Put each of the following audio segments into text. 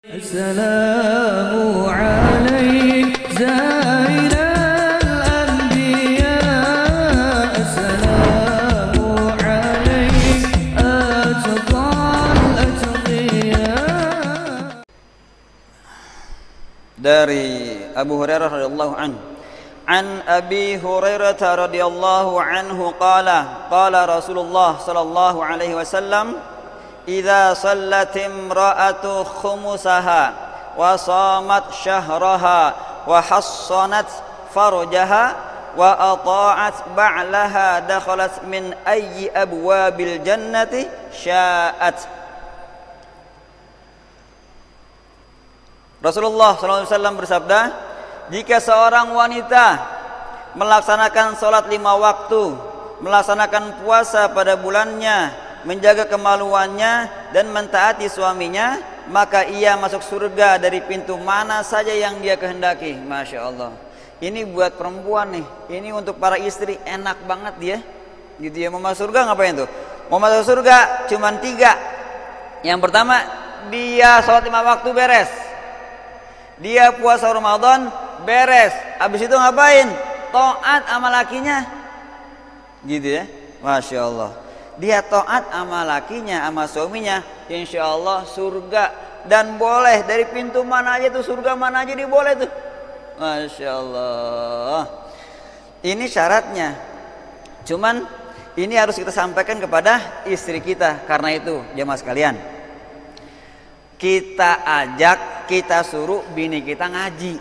Assalamu alaik zainal anbiya. Assalamu alaik atqal atqiya. Dari Abu Hurairah radhiyallahu anhu, an Abi Hurairah radhiyallahu anhu qala Rasulullah sallallahu alaihi wasallam, idza sallat imra'atu khumusaha wa shamat syahraha wa hassanat farjaha wa ata'at ba'laha dakhalat min ayyi abwabil jannati sya'at. Rasulullah SAW bersabda, jika seorang wanita melaksanakan sholat 5 waktu, melaksanakan puasa pada bulannya, menjaga kemaluannya dan mentaati suaminya, maka ia masuk surga dari pintu mana saja yang dia kehendaki. Masya Allah. Ini buat perempuan nih, ini untuk para istri enak banget dia. Gitu ya, mau masuk surga ngapain tuh? Mau masuk surga cuman 3. Yang pertama, dia sholat 5 waktu beres. Dia puasa Ramadan beres. Habis itu ngapain? Taat sama lakinya. Gitu ya. Masya Allah. Dia taat sama lakinya, sama suaminya, insya Allah surga. Dan boleh dari pintu mana aja tuh, surga mana aja dia boleh tuh. Masya Allah. Ini syaratnya. Cuman ini harus kita sampaikan kepada istri kita. Karena itu jemaah sekalian, kita ajak, kita suruh bini kita ngaji.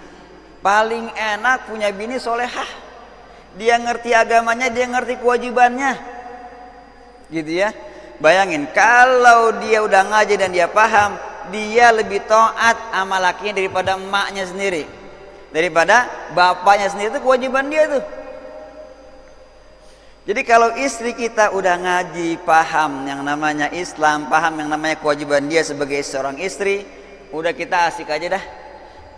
Paling enak punya bini solehah. Dia ngerti agamanya, dia ngerti kewajibannya. Gitu ya. Bayangin kalau dia udah ngaji dan dia paham, dia lebih taat sama lakinya daripada emaknya sendiri, daripada bapaknya sendiri. Itu kewajiban dia tuh. Jadi kalau istri kita udah ngaji, paham yang namanya Islam, paham yang namanya kewajiban dia sebagai seorang istri, udah kita asik aja dah.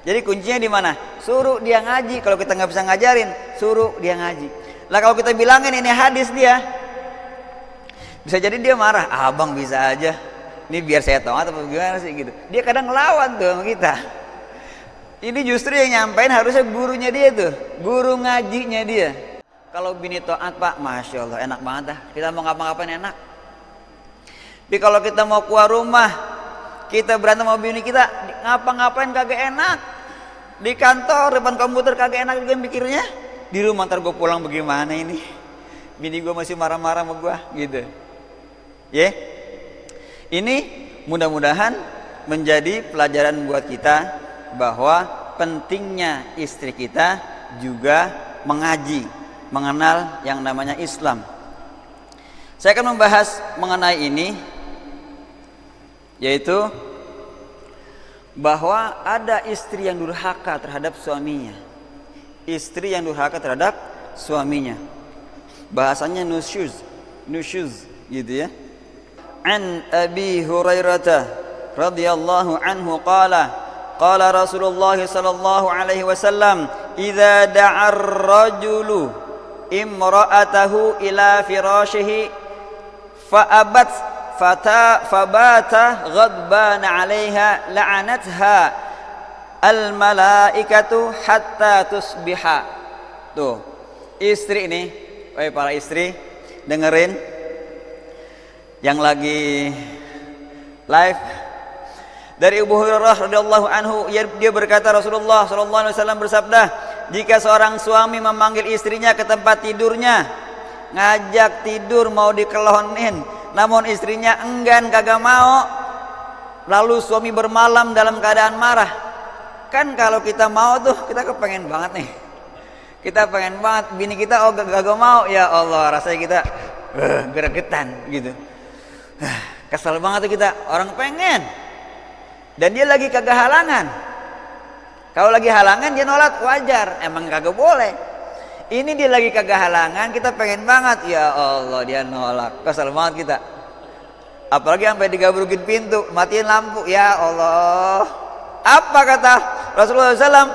Jadi kuncinya di mana? Suruh dia ngaji. Kalau kita nggak bisa ngajarin, suruh dia ngaji. Lah kalau kita bilangin ini hadis dia, bisa jadi dia marah. Abang bisa aja, ini biar saya tahu atau gimana sih gitu. Dia kadang ngelawan tuh sama kita. Ini justru yang nyampein harusnya gurunya dia tuh, guru ngajinya dia. Kalau bini taat Pak, Masya Allah enak banget dah. Kita mau ngapa-ngapain enak. Tapi kalau kita mau keluar rumah, kita berantem sama bini kita, ngapa-ngapain kagak enak. Di kantor depan komputer kagak enak juga mikirnya. Di rumah ntar gue pulang bagaimana ini, bini gue masih marah-marah sama gue gitu. Ya, ini mudah-mudahan menjadi pelajaran buat kita bahwa pentingnya istri kita juga mengaji, mengenal yang namanya Islam. Saya akan membahas mengenai ini, yaitu bahwa ada istri yang durhaka terhadap suaminya. Istri yang durhaka terhadap suaminya. Bahasanya nusyuz gitu ya. An Abi Hurairah radhiyallahu anhu qala Rasulullah sallallahu alaihi wasallam, idza da'a ar-rajulu imra'atahu ila firashihi fa'abat fabata ghadban 'alaiha la'anatha al-malaikatu hatta tusbiha. Tuh, istri ini, para istri dengerin yang lagi live. Dari Abu Hurairah radhiyallahu anhu, dia berkata Rasulullah sallallahu alaihi wasallam bersabda, jika seorang suami memanggil istrinya ke tempat tidurnya, ngajak tidur mau dikelonin, namun istrinya enggan kagak mau, lalu suami bermalam dalam keadaan marah. Kan kalau kita mau tuh, kita kepengen banget nih. Kita pengen banget, bini kita kagak mau, ya Allah rasanya kita gregetan gitu. Kesel banget tuh kita, orang pengen. Dan dia lagi kagak halangan. Kalau lagi halangan dia nolak, wajar, emang kagak boleh. Ini dia lagi kagak halangan, kita pengen banget, ya Allah dia nolak. Kesel banget kita. Apalagi sampai digabrukin pintu, matiin lampu, ya Allah. Apa kata Rasulullah SAW?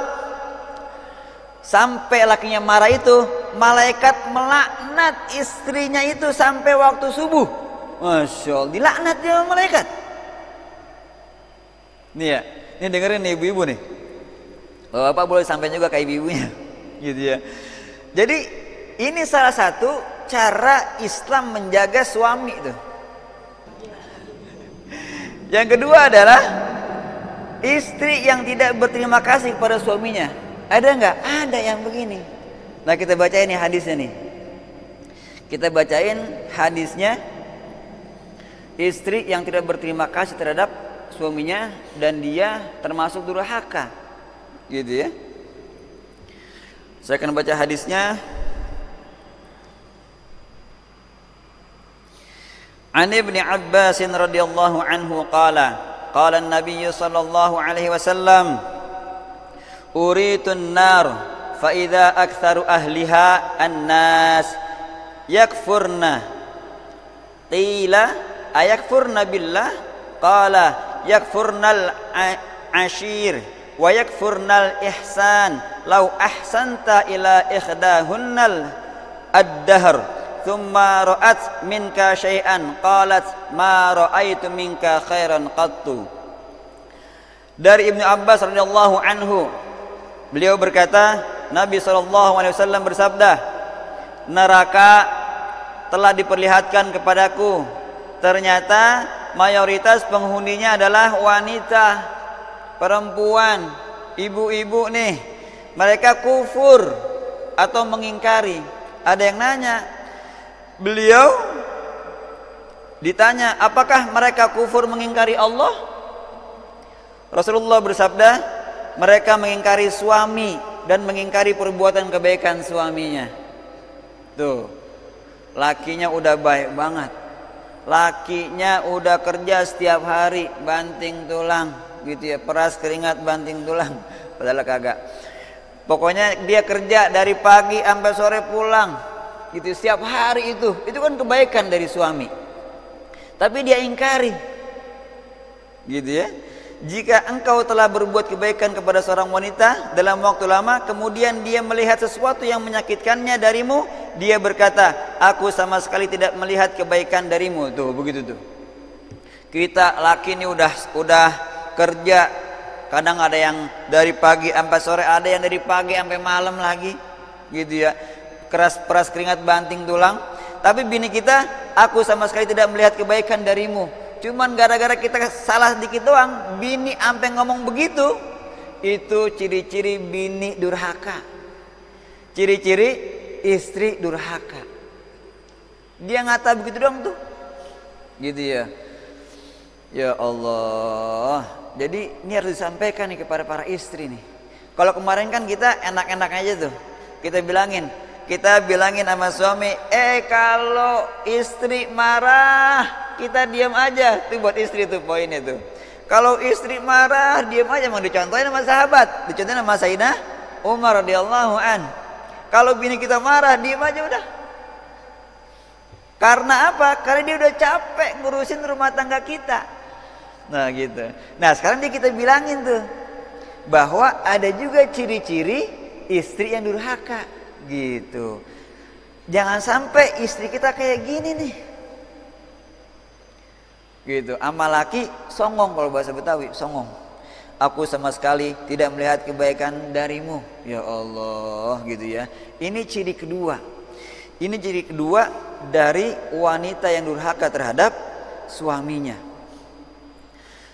Sampai lakinya marah itu, malaikat melaknat istrinya itu sampai waktu subuh. Masya Allah, dilaknat dia malaikat. Nih ya, Ini dengerin nih ibu-ibu nih. Bapak boleh sampai juga ke ibu-ibunya. Gitu ya. Jadi ini salah satu cara Islam menjaga suami itu. Yang kedua adalah istri yang tidak berterima kasih kepada suaminya. Ada nggak? Ada yang begini. Nah kita bacain nih hadisnya nih. Kita bacain hadisnya. Istri yang tidak berterima kasih terhadap suaminya dan dia termasuk durhaka. Gitu ya. Saya akan baca hadisnya. An Ibnu Abbas radhiyallahu anhu qala an-nabiy sallallahu alaihi wasallam uritun nar fa idza aktsaru ahliha an-nas yakfurna qila ayakfurna billah qala yakfurnal ashir wa yakfurnal ihsan law ahsanta ila ikhdahunnal ad-dahr thumma ra'at minka syai'an qalat ma ra'aitu minka khairan qattu. Dari Ibnu Abbas radhiyallahu anhu, beliau berkata, Nabi SAW bersabda, neraka telah diperlihatkan kepadaku, ternyata mayoritas penghuninya adalah wanita, perempuan, ibu-ibu nih. Mereka kufur atau mengingkari. Ada yang nanya, beliau ditanya, apakah mereka kufur mengingkari Allah? Rasulullah bersabda, mereka mengingkari suami dan mengingkari perbuatan kebaikan suaminya. Tuh, lakinya udah baik banget, lakinya udah kerja setiap hari banting tulang gitu ya, peras keringat banting tulang, padahal kagak. Pokoknya dia kerja dari pagi sampai sore pulang gitu setiap hari. Itu kan kebaikan dari suami, tapi dia ingkari gitu ya. Jika engkau telah berbuat kebaikan kepada seorang wanita dalam waktu lama, kemudian dia melihat sesuatu yang menyakitkannya darimu, dia berkata, aku sama sekali tidak melihat kebaikan darimu. Tuh begitu tuh. Kita laki ini udah kerja, kadang ada yang dari pagi sampai sore, ada yang dari pagi sampai malam lagi gitu ya, keras keringat banting tulang. Tapi bini kita, aku sama sekali tidak melihat kebaikan darimu. Cuman gara-gara kita salah sedikit doang, bini sampai ngomong begitu. Itu ciri-ciri bini durhaka, ciri-ciri istri durhaka. Dia ngata begitu doang tuh, gitu ya. Ya Allah. Jadi ini harus disampaikan nih kepada para istri nih. Kalau kemarin kan kita enak-enak aja tuh, kita bilangin sama suami, kalau istri marah kita diam aja. Itu buat istri tuh poinnya tuh. Kalau istri marah diam aja. Mau dicontohin sama sahabat, dicontohin sama Sayyidina Umar radhiyallahu an. Kalau bini kita marah diam aja udah. Karena apa? Karena dia udah capek ngurusin rumah tangga kita. Nah gitu. Nah sekarang dia kita bilangin tuh bahwa ada juga ciri-ciri istri yang durhaka gitu. Jangan sampai istri kita kayak gini nih gitu. Ama laki songong, kalau bahasa Betawi songong. Aku sama sekali tidak melihat kebaikan darimu. Ya Allah gitu ya. Ini ciri kedua. Ini ciri kedua dari wanita yang durhaka terhadap suaminya.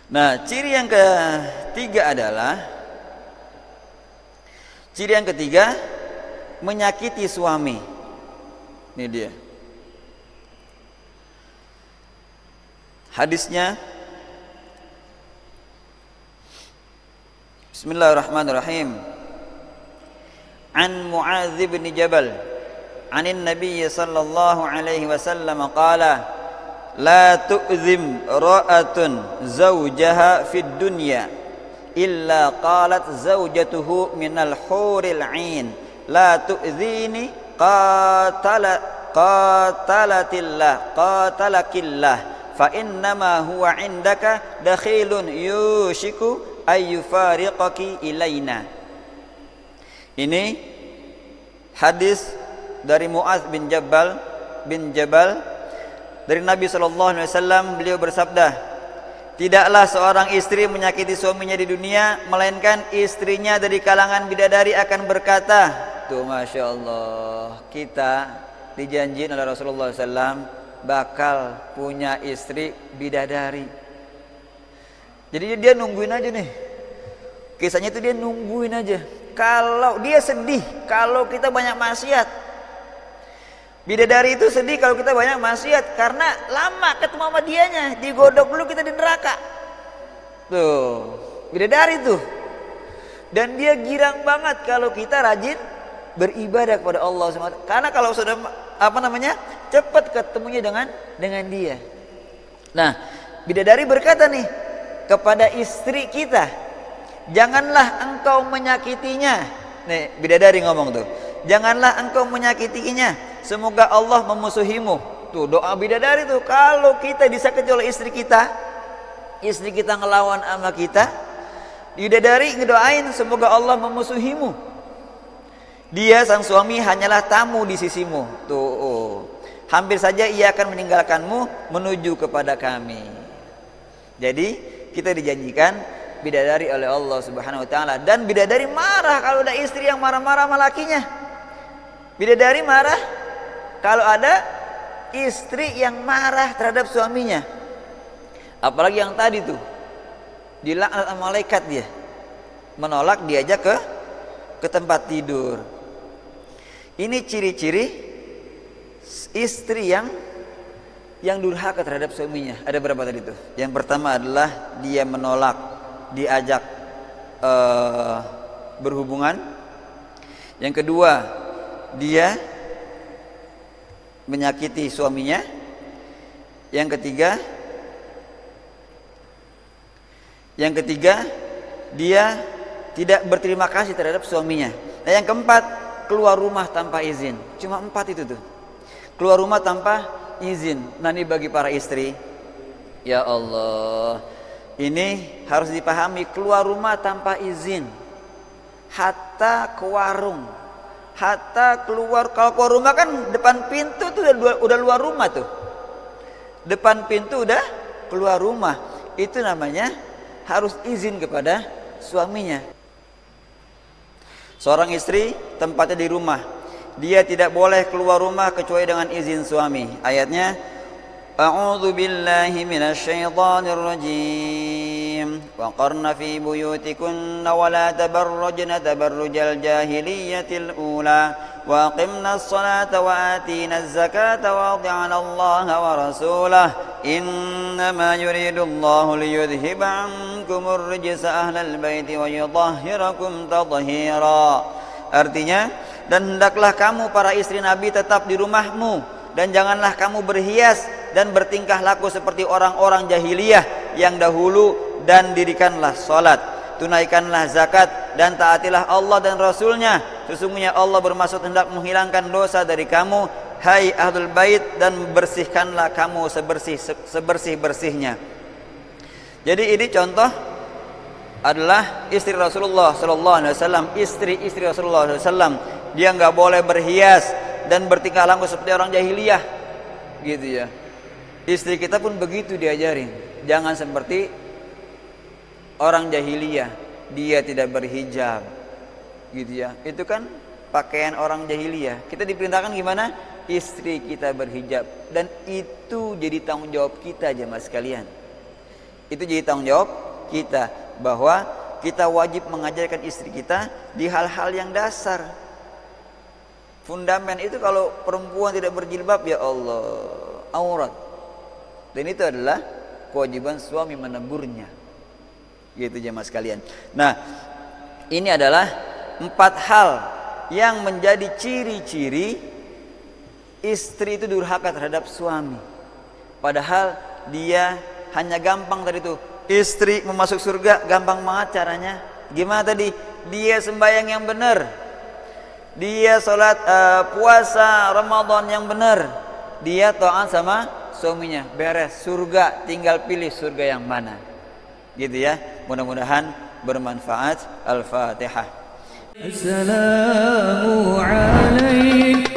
Nah, ciri yang ketiga adalah menyakiti suami. Ini dia. Hadisnya, Bismillahirrahmanirrahim. An Mu'adz bin Jabal, anin Nabi sallallahu alaihi wasallam qala, la tu'zim ra'atun zawjaha fid dunya illa qalat zawjatuhu minal huril 'ain la tu'zini qatalakillah fa innama huwa 'indaka dakhilun yushiku ayyufariqaki ilaina. Ini hadis dari Mu'adz bin Jabal dari Nabi SAW. Beliau bersabda, Tidaklah seorang istri menyakiti suaminya di dunia, melainkan istrinya dari kalangan bidadari akan berkata, tuh Masya Allah, kita dijanjiin oleh Rasulullah SAW bakal punya istri bidadari. Jadi dia nungguin aja nih. Kisahnya itu dia nungguin aja. Kalau dia sedih kalau kita banyak maksiat. Bidadari itu sedih kalau kita banyak maksiat karena lama ketemu sama dianya, digodok dulu kita di neraka. Tuh, bidadari tuh. Dan dia girang banget kalau kita rajin beribadah kepada Allah SWT. Karena kalau sudah cepat ketemunya dengan dia. Nah, bidadari berkata nih kepada istri kita, janganlah engkau menyakitinya. Nih, bidadari ngomong tuh, janganlah engkau menyakitinya. Semoga Allah memusuhimu. Tuh doa bidadari tuh. Kalau kita disakiti oleh istri kita ngelawan sama kita, bidadari ngedoain semoga Allah memusuhimu. Dia sang suami hanyalah tamu di sisimu. Tuh, hampir saja ia akan meninggalkanmu menuju kepada kami. Jadi kita dijanjikan bidadari oleh Allah Subhanahu wa taala. Dan bidadari marah kalau ada istri yang marah-marah sama lakinya. Bidadari marah kalau ada istri yang marah terhadap suaminya. Apalagi yang tadi tuh dilaknat sama malaikat, dia menolak diajak ke tempat tidur. Ini ciri-ciri istri yang durhaka terhadap suaminya. Ada berapa tadi tuh? Yang pertama adalah dia menolak diajak berhubungan. Yang kedua, dia menyakiti suaminya. Yang ketiga, dia tidak berterima kasih terhadap suaminya. Nah, yang keempat, keluar rumah tanpa izin. Cuma 4 itu tuh. Keluar rumah tanpa izin. Nah, ini bagi para istri, ya Allah, ini harus dipahami, keluar rumah tanpa izin. Hatta ke warung, hatta keluar, kalau keluar rumah kan depan pintu tuh udah luar rumah tuh. Depan pintu udah keluar rumah. Itu namanya harus izin kepada suaminya. Seorang istri tempatnya di rumah, dia tidak boleh keluar rumah kecuali dengan izin suami. Ayatnya, A'udzu billahi minasyaitonir rajim. Wa qarna fi buyutikunna wa la tabarrajna tabarrujal jahiliyatil ula. Wa aqimna as-salata wa atina az-zakata wa ata'na Allah wa rasulah. Innama yuridu Allahu liyudhhiba 'ankumur rijsa ahlal baiti wa yutahhirakum tathhira. Artinya, dan hendaklah kamu para istri Nabi tetap di rumahmu, dan janganlah kamu berhias dan bertingkah laku seperti orang-orang jahiliyah yang dahulu, dan dirikanlah salat, tunaikanlah zakat, dan taatilah Allah dan Rasulnya. Sesungguhnya Allah bermaksud hendak menghilangkan dosa dari kamu, hai ahlul bait, dan bersihkanlah kamu sebersih-bersihnya. Jadi ini contoh adalah istri Rasulullah SAW, istri Rasulullah SAW. Dia nggak boleh berhias dan bertingkah laku seperti orang jahiliyah, gitu ya. Istri kita pun begitu diajarin, jangan seperti orang jahiliyah, dia tidak berhijab, gitu ya. Itu kan pakaian orang jahiliyah. Kita diperintahkan gimana? Istri kita berhijab, dan itu jadi tanggung jawab kita, jemaah sekalian. Itu jadi tanggung jawab kita, bahwa kita wajib mengajarkan istri kita di hal-hal yang dasar. Fundamen itu, kalau perempuan tidak berjilbab, ya Allah, aurat. Dan itu adalah kewajiban suami menegurnya, gitu jemaah sekalian. Nah, ini adalah 4 hal yang menjadi ciri-ciri istri itu durhaka terhadap suami. Padahal dia hanya gampang tadi itu, istri mau masuk surga gampang banget caranya. Gimana tadi? Dia sembahyang yang benar, dia sholat puasa Ramadan yang benar, dia taat sama suaminya, beres, surga. Tinggal pilih surga yang mana, gitu ya. Mudah-mudahan bermanfaat. Al-Fatihah. Assalamu alaikum.